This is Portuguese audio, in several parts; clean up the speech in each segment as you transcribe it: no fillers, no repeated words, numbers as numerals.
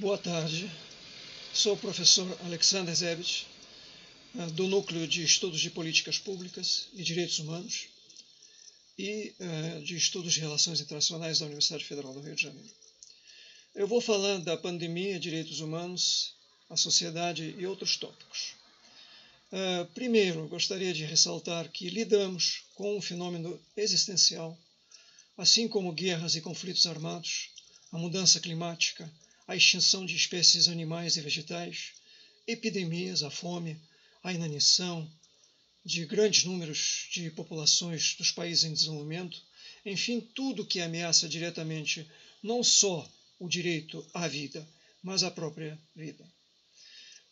Boa tarde, sou o professor Alexander Zebit, do Núcleo de Estudos de Políticas Públicas e Direitos Humanos e de Estudos de Relações Internacionais da Universidade Federal do Rio de Janeiro. Eu vou falar da pandemia, direitos humanos, a sociedade e outros tópicos. Primeiro, gostaria de ressaltar que lidamos com um fenômeno existencial, assim como guerras e conflitos armados, a mudança climática, a extinção de espécies animais e vegetais, epidemias, a fome, a inanição de grandes números de populações dos países em desenvolvimento, enfim, tudo que ameaça diretamente não só o direito à vida, mas a própria vida.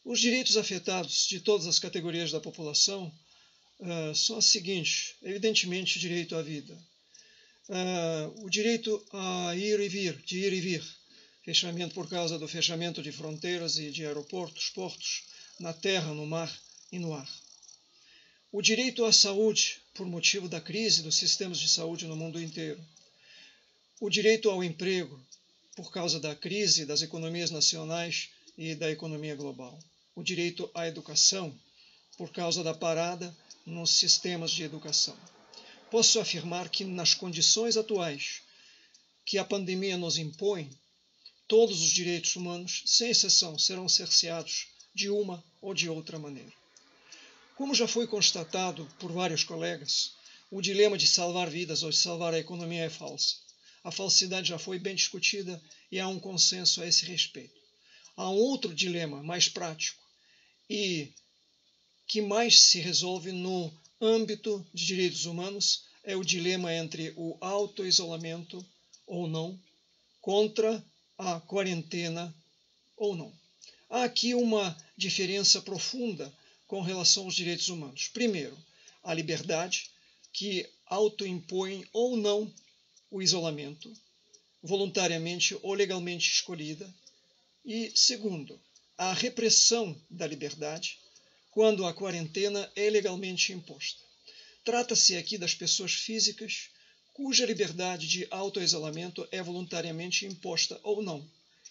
Os direitos afetados de todas as categorias da população são os seguintes: evidentemente, o direito à vida, o direito a ir e vir, fechamento por causa do fechamento de fronteiras e de aeroportos, portos, na terra, no mar e no ar. O direito à saúde, por motivo da crise dos sistemas de saúde no mundo inteiro. O direito ao emprego, por causa da crise das economias nacionais e da economia global. O direito à educação, por causa da parada nos sistemas de educação. Posso afirmar que, nas condições atuais que a pandemia nos impõe, todos os direitos humanos, sem exceção, serão cerceados de uma ou de outra maneira. Como já foi constatado por vários colegas, o dilema de salvar vidas ou de salvar a economia é falso. A falsidade já foi bem discutida e há um consenso a esse respeito. Há um outro dilema mais prático e que mais se resolve no âmbito de direitos humanos, é o dilema entre o auto-isolamento ou não contra a quarentena ou não. Há aqui uma diferença profunda com relação aos direitos humanos. Primeiro, a liberdade, que autoimpõe ou não o isolamento, voluntariamente ou legalmente escolhida. E, segundo, a repressão da liberdade, quando a quarentena é legalmente imposta. Trata-se aqui das pessoas físicas cuja liberdade de autoisolamento é voluntariamente imposta ou não,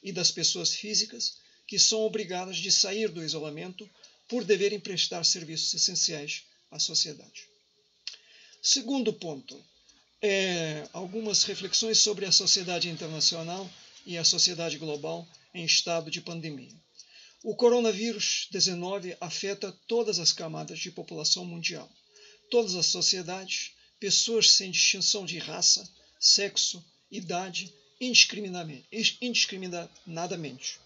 e das pessoas físicas que são obrigadas de sair do isolamento por deverem prestar serviços essenciais à sociedade. Segundo ponto, algumas reflexões sobre a sociedade internacional e a sociedade global em estado de pandemia. O coronavírus 19 afeta todas as camadas de população mundial, todas as sociedades, pessoas sem distinção de raça, sexo, idade, indiscriminadamente,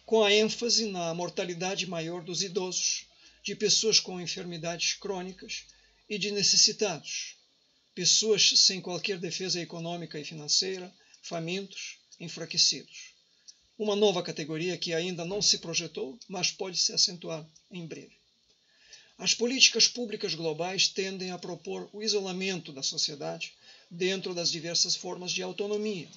com a ênfase na mortalidade maior dos idosos, de pessoas com enfermidades crônicas e de necessitados, pessoas sem qualquer defesa econômica e financeira, famintos, enfraquecidos. Uma nova categoria que ainda não se projetou, mas pode se acentuar em breve. As políticas públicas globais tendem a propor o isolamento da sociedade dentro das diversas formas de autonomia,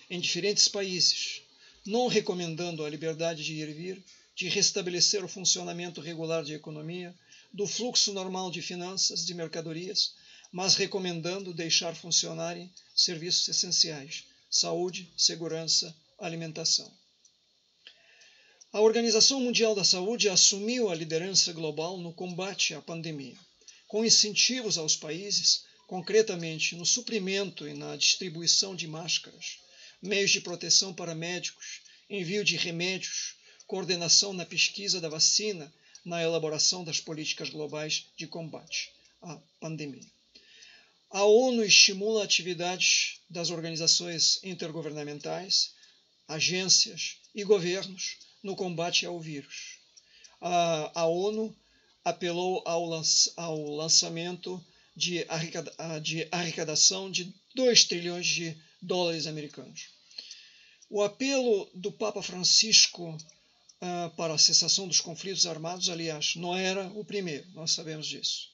em diferentes países, não recomendando a liberdade de ir e vir, de restabelecer o funcionamento regular de economia, do fluxo normal de finanças, de mercadorias, mas recomendando deixar funcionarem serviços essenciais, saúde, segurança, alimentação. A Organização Mundial da Saúde assumiu a liderança global no combate à pandemia, com incentivos aos países, concretamente no suprimento e na distribuição de máscaras, meios de proteção para médicos, envio de remédios, coordenação na pesquisa da vacina, na elaboração das políticas globais de combate à pandemia. A ONU estimula atividades das organizações intergovernamentais, agências e governos no combate ao vírus. A ONU apelou ao lançamento de arrecadação de 2 trilhões de dólares americanos. O apelo do Papa Francisco para a cessação dos conflitos armados, aliás, não era o primeiro, nós sabemos disso.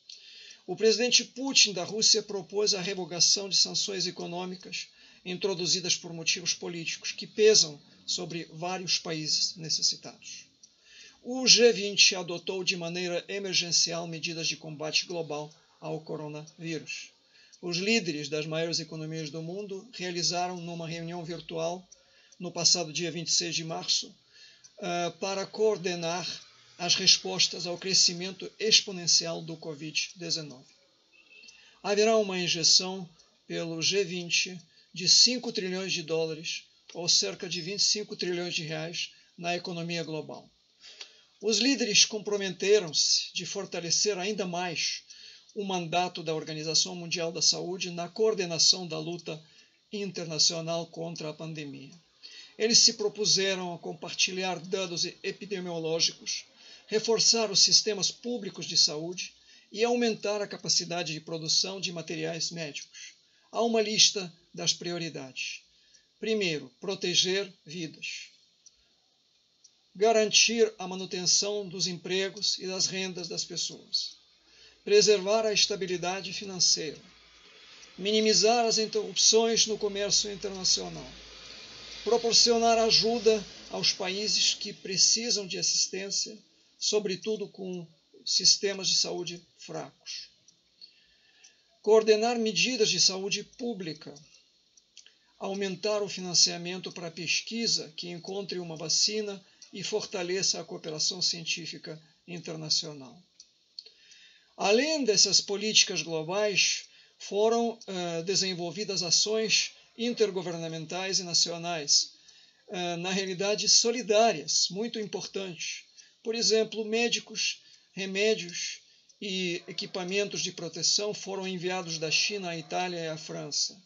O presidente Putin da Rússia propôs a revogação de sanções econômicas introduzidas por motivos políticos que pesam sobre vários países necessitados. O G20 adotou de maneira emergencial medidas de combate global ao coronavírus. Os líderes das maiores economias do mundo realizaram numa reunião virtual no passado dia 26 de março, para coordenar as respostas ao crescimento exponencial do Covid-19. Haverá uma injeção pelo G20 de 5 trilhões de dólares, ou cerca de 25 trilhões de reais, na economia global. Os líderes comprometeram-se de fortalecer ainda mais o mandato da Organização Mundial da Saúde na coordenação da luta internacional contra a pandemia. Eles se propuseram a compartilhar dados epidemiológicos, reforçar os sistemas públicos de saúde e aumentar a capacidade de produção de materiais médicos. Há uma lista das prioridades. Primeiro, proteger vidas. Garantir a manutenção dos empregos e das rendas das pessoas. Preservar a estabilidade financeira. Minimizar as interrupções no comércio internacional. Proporcionar ajuda aos países que precisam de assistência, sobretudo com sistemas de saúde fracos. Coordenar medidas de saúde pública. Aumentar o financiamento para a pesquisa que encontre uma vacina e fortaleça a cooperação científica internacional. Além dessas políticas globais, foram desenvolvidas ações intergovernamentais e nacionais, na realidade solidárias, muito importantes. Por exemplo, médicos, remédios e equipamentos de proteção foram enviados da China à Itália e à França.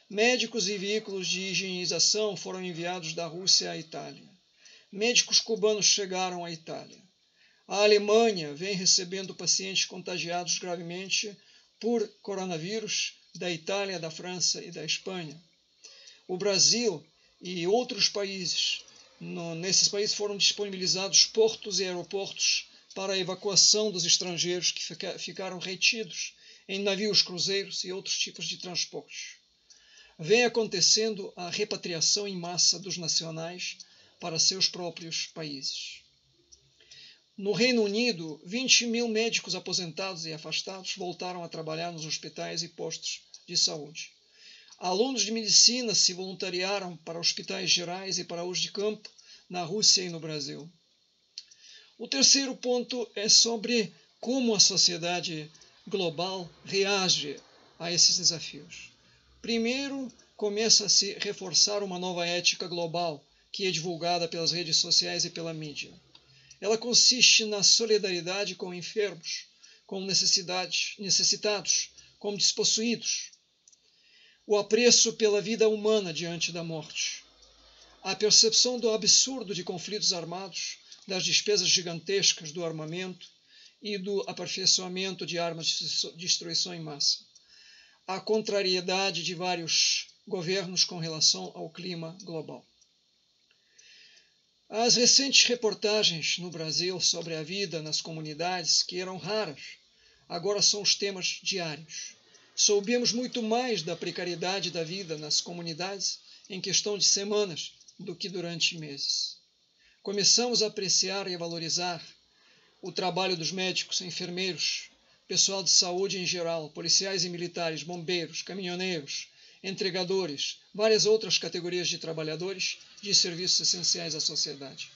Médicos e veículos de higienização foram enviados da Rússia à Itália. Médicos cubanos chegaram à Itália. A Alemanha vem recebendo pacientes contagiados gravemente por coronavírus da Itália, da França e da Espanha. O Brasil e outros países, nesses países foram disponibilizados portos e aeroportos para a evacuação dos estrangeiros que ficaram retidos em navios cruzeiros e outros tipos de transporte. Vem acontecendo a repatriação em massa dos nacionais para seus próprios países. No Reino Unido, 20 mil médicos aposentados e afastados voltaram a trabalhar nos hospitais e postos de saúde. Alunos de medicina se voluntariaram para hospitais gerais e para uso de campo na Rússia e no Brasil. O terceiro ponto é sobre como a sociedade global reage a esses desafios. Primeiro, começa a se reforçar uma nova ética global, que é divulgada pelas redes sociais e pela mídia. Ela consiste na solidariedade com enfermos, com necessitados, com despossuídos. O apreço pela vida humana diante da morte. A percepção do absurdo de conflitos armados, das despesas gigantescas do armamento e do aperfeiçoamento de armas de destruição em massa. A contrariedade de vários governos com relação ao clima global. As recentes reportagens no Brasil sobre a vida nas comunidades, que eram raras, agora são os temas diários. Soubemos muito mais da precariedade da vida nas comunidades em questão de semanas do que durante meses. Começamos a apreciar e a valorizar o trabalho dos médicos, enfermeiros, pessoal de saúde em geral, policiais e militares, bombeiros, caminhoneiros, entregadores, várias outras categorias de trabalhadores de serviços essenciais à sociedade.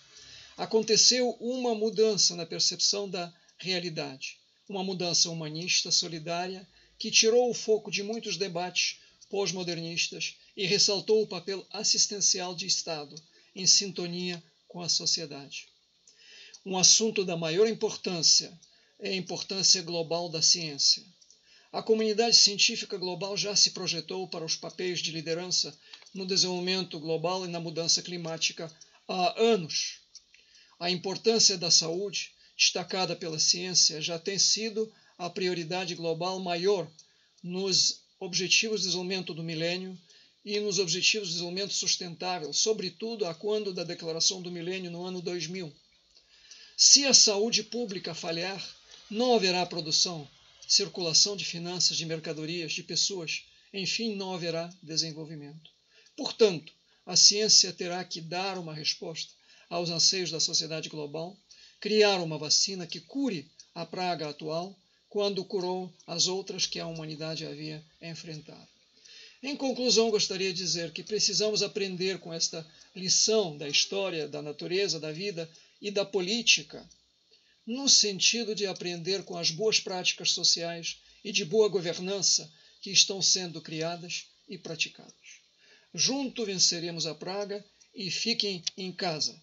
Aconteceu uma mudança na percepção da realidade, uma mudança humanista, solidária, que tirou o foco de muitos debates pós-modernistas e ressaltou o papel assistencial de Estado em sintonia com a sociedade. Um assunto da maior importância é a importância global da ciência. A comunidade científica global já se projetou para os papéis de liderança no desenvolvimento global e na mudança climática há anos. A importância da saúde, destacada pela ciência, já tem sido a prioridade global maior nos Objetivos de Desenvolvimento do Milênio e nos Objetivos de Desenvolvimento Sustentável, sobretudo a quando da Declaração do Milênio no ano 2000. Se a saúde pública falhar, não haverá produção, circulação de finanças, de mercadorias, de pessoas, enfim, não haverá desenvolvimento. Portanto, a ciência terá que dar uma resposta aos anseios da sociedade global, criar uma vacina que cure a praga atual, quando curou as outras que a humanidade havia enfrentado. Em conclusão, gostaria de dizer que precisamos aprender com esta lição da história, da natureza, da vida e da política, no sentido de aprender com as boas práticas sociais e de boa governança que estão sendo criadas e praticadas. Junto venceremos a praga e fiquem em casa.